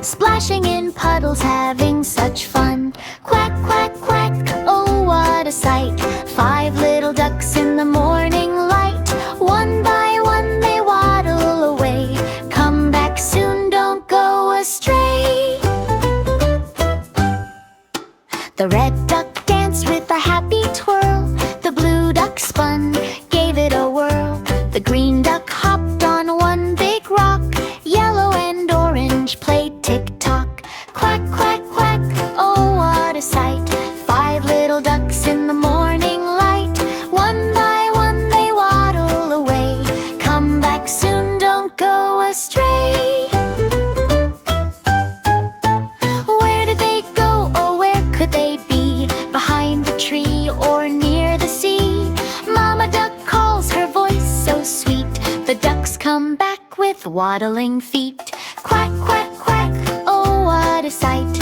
splashing in puddles, having such fun. Quack, quack, quack, oh what a sight! 5 little ducks in the morning light. One by one they waddle away. Come back soon, don't go astray. The red duck danced with a happy twirl. The blue duck spun, gave it a whirl. The green duck hopped on one big rock. Yellow and orange played tick-tock. Quack, quack, quack, oh what a sight! 5 little ducks in the morning light. One by one they waddle away. Come back soon, don't go astray. Where did they go, or where could they be? Behind the tree or near the sea? Mama duck calls, her voice so sweet. The ducks come back with waddling feet. Quack, quack, quack, oh what a sight!